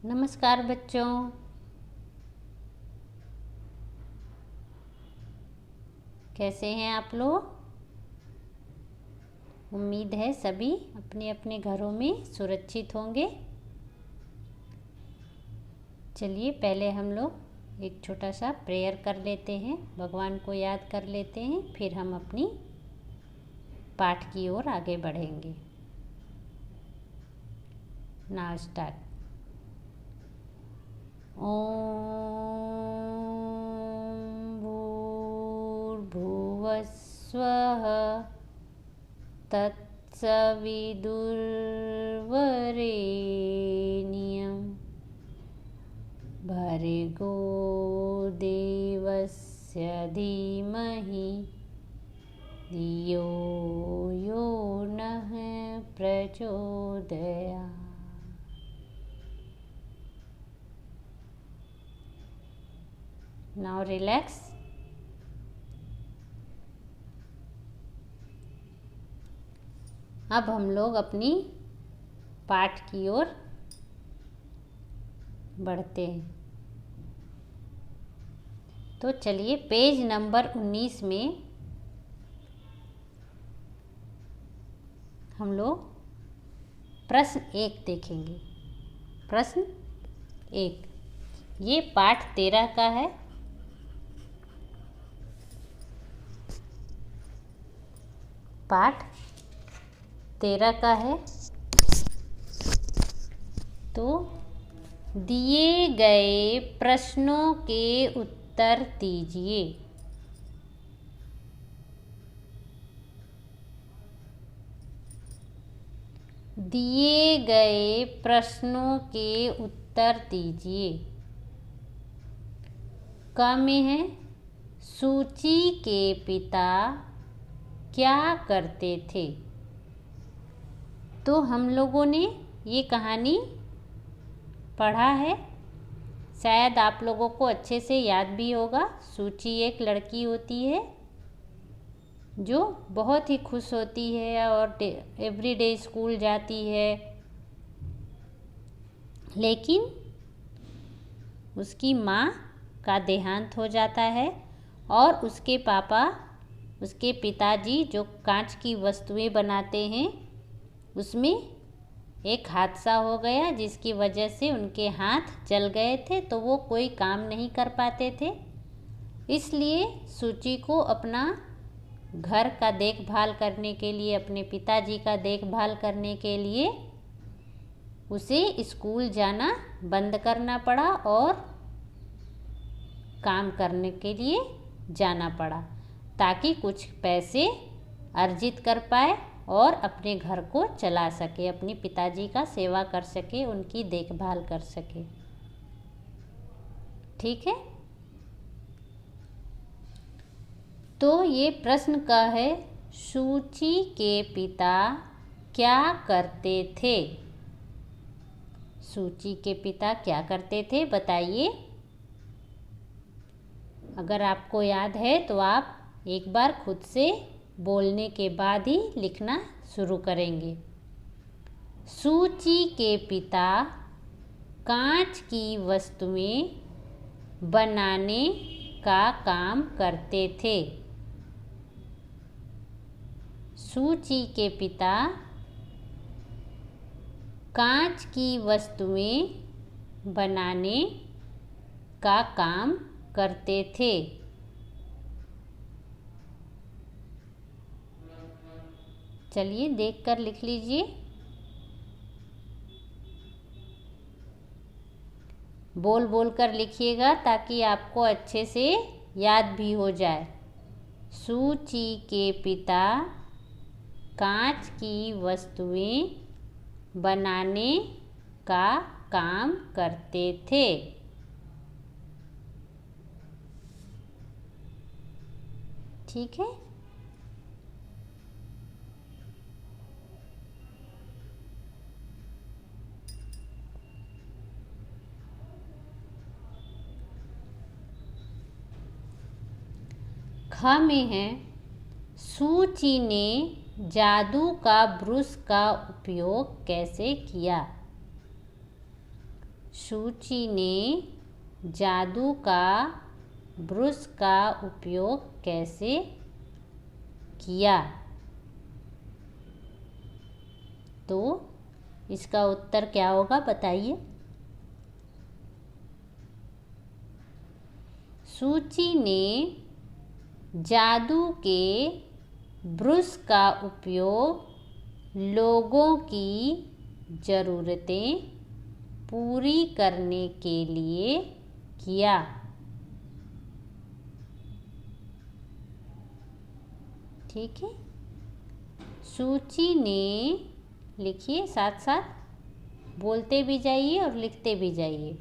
नमस्कार बच्चों, कैसे हैं आप लोग। उम्मीद है सभी अपने अपने घरों में सुरक्षित होंगे। चलिए पहले हम लोग एक छोटा सा प्रेयर कर लेते हैं, भगवान को याद कर लेते हैं, फिर हम अपनी पाठ की ओर आगे बढ़ेंगे। Now start. ओम भूर्भुवस्वः तत्सवितुर्वरेण्यं भर्गो देवस्य धीमहि धियो यो नः प्रचोदयात्। Now relax. अब हम लोग अपनी पाठ की ओर बढ़ते हैं। तो चलिए पेज नंबर 19 में हम लोग प्रश्न 1 देखेंगे। प्रश्न 1, ये पाठ 13 का है। पाठ 13 का है। तो दिए गए प्रश्नों के उत्तर दीजिए। दिए गए प्रश्नों के उत्तर दीजिए। क में है, सूची के पिता क्या करते थे। तो हम लोगों ने ये कहानी पढ़ा है, शायद आप लोगों को अच्छे से याद भी होगा। सूची एक लड़की होती है जो बहुत ही खुश होती है और एवरीडे स्कूल जाती है, लेकिन उसकी माँ का देहांत हो जाता है और उसके पिताजी जो कांच की वस्तुएं बनाते हैं, उसमें एक हादसा हो गया जिसकी वजह से उनके हाथ जल गए थे, तो वो कोई काम नहीं कर पाते थे। इसलिए सूची को अपना घर का देखभाल करने के लिए, अपने पिताजी का देखभाल करने के लिए उसे स्कूल जाना बंद करना पड़ा और काम करने के लिए जाना पड़ा, ताकि कुछ पैसे अर्जित कर पाए और अपने घर को चला सके, अपने पिताजी का सेवा कर सके, उनकी देखभाल कर सके। ठीक है। तो ये प्रश्न का है, सूची के पिता क्या करते थे। सूची के पिता क्या करते थे, बताइए। अगर आपको याद है तो आप एक बार खुद से बोलने के बाद ही लिखना शुरू करेंगे। सूची के पिता कांच की वस्तुएं बनाने का काम करते थे। सूची के पिता कांच की वस्तुएं बनाने का काम करते थे। चलिए देखकर लिख लीजिए। बोल बोल कर लिखिएगा ताकि आपको अच्छे से याद भी हो जाए। सूची के पिता कांच की वस्तुएं बनाने का काम करते थे। ठीक है। ख में है, सूची ने जादू का ब्रश का उपयोग कैसे किया। सूची ने जादू का ब्रश का उपयोग कैसे किया? तो इसका उत्तर क्या होगा बताइए। सूची ने जादू के ब्रश का उपयोग लोगों की ज़रूरतें पूरी करने के लिए किया। ठीक है, सूची ने, लिखिए साथ साथ, बोलते भी जाइए और लिखते भी जाइए।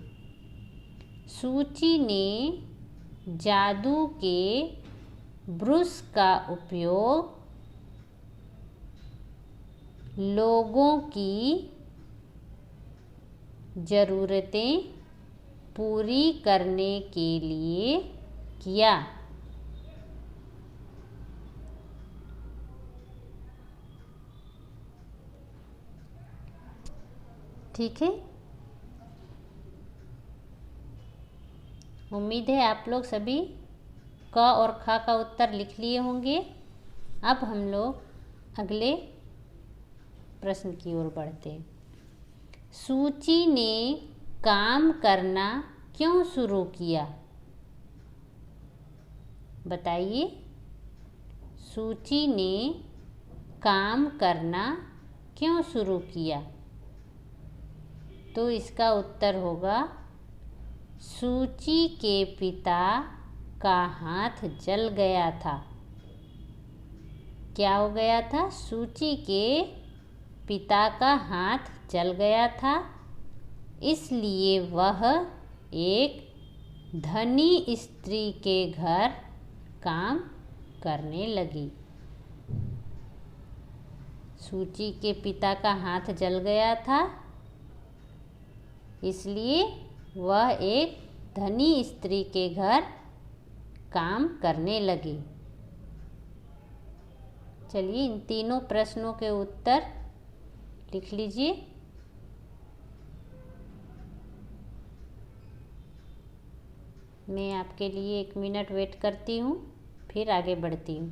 सूची ने जादू के ब्रश का उपयोग लोगों की ज़रूरतें पूरी करने के लिए किया। ठीक है, उम्मीद है आप लोग सभी क और ख का उत्तर लिख लिए होंगे। अब हम लोग अगले प्रश्न की ओर बढ़ते हैं। सूची ने काम करना क्यों शुरू किया? बताइए, सूची ने काम करना क्यों शुरू किया? तो इसका उत्तर होगा, सूची के पिता का हाथ जल गया था। क्या हो गया था? सूची के पिता का हाथ जल गया था, इसलिए वह एक धनी स्त्री के घर काम करने लगी। सूची के पिता का हाथ जल गया था, इसलिए वह एक धनी स्त्री के घर काम करने लगी। चलिए इन तीनों प्रश्नों के उत्तर लिख लीजिए। मैं आपके लिए 1 मिनट वेट करती हूँ, फिर आगे बढ़ती हूँ।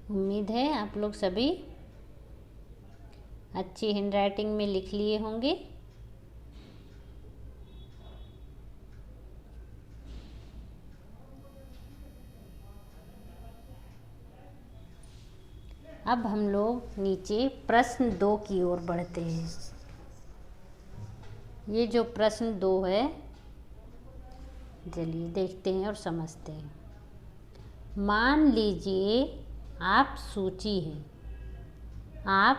उम्मीद है आप लोग सभी अच्छी हैंडराइटिंग में लिख लिए होंगे। अब हम लोग नीचे प्रश्न 2 की ओर बढ़ते हैं। ये जो प्रश्न 2 है, चलिए देखते हैं और समझते हैं। मान लीजिए आप सूची हैं, आप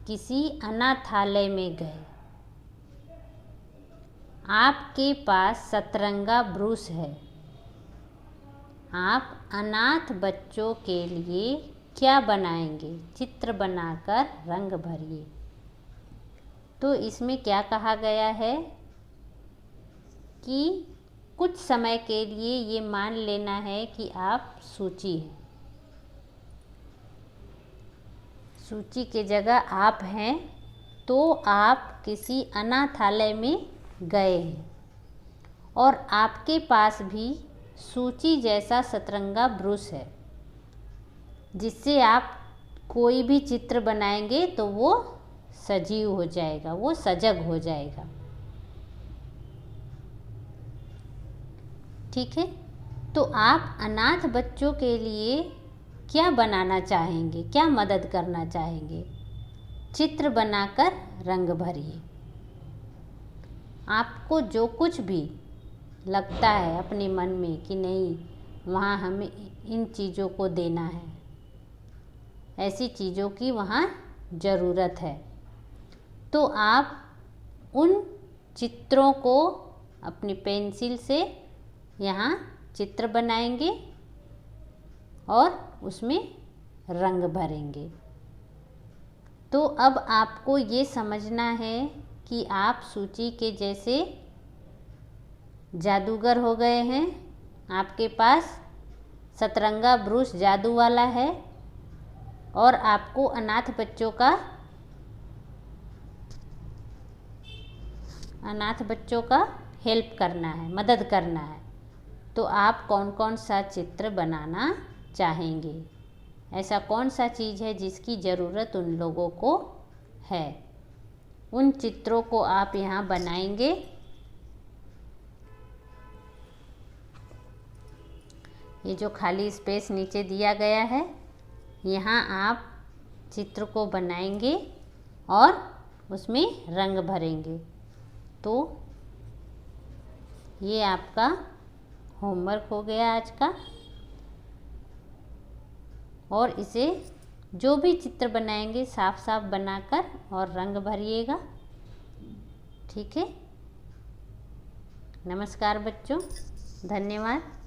किसी अनाथालय में गए, आपके पास सतरंगा ब्रश है, आप अनाथ बच्चों के लिए क्या बनाएंगे? चित्र बनाकर रंग भरिए। तो इसमें क्या कहा गया है कि कुछ समय के लिए ये मान लेना है कि आप सूची हैं, सूची के जगह आप हैं, तो आप किसी अनाथालय में गए हैं और आपके पास भी सूची जैसा सतरंगा ब्रश है, जिससे आप कोई भी चित्र बनाएंगे तो वो सजीव हो जाएगा, वो सजग हो जाएगा। ठीक है, तो आप अनाथ बच्चों के लिए क्या बनाना चाहेंगे, क्या मदद करना चाहेंगे? चित्र बनाकर रंग भरिए। आपको जो कुछ भी लगता है अपने मन में कि नहीं, वहाँ हमें इन चीज़ों को देना है, ऐसी चीज़ों की वहाँ ज़रूरत है, तो आप उन चित्रों को अपनी पेंसिल से यहाँ चित्र बनाएंगे और उसमें रंग भरेंगे। तो अब आपको ये समझना है कि आप सूची के जैसे जादूगर हो गए हैं, आपके पास सतरंगा ब्रूस जादू वाला है और आपको अनाथ बच्चों का हेल्प करना है, मदद करना है। तो आप कौन कौन सा चित्र बनाना चाहेंगे? ऐसा कौन सा चीज़ है जिसकी ज़रूरत उन लोगों को है? उन चित्रों को आप यहाँ बनाएंगे। ये जो खाली स्पेस नीचे दिया गया है, यहाँ आप चित्र को बनाएंगे और उसमें रंग भरेंगे। तो ये आपका होमवर्क हो गया आज का। और इसे जो भी चित्र बनाएंगे साफ साफ बनाकर और रंग भरिएगा। ठीक है। नमस्कार बच्चों, धन्यवाद।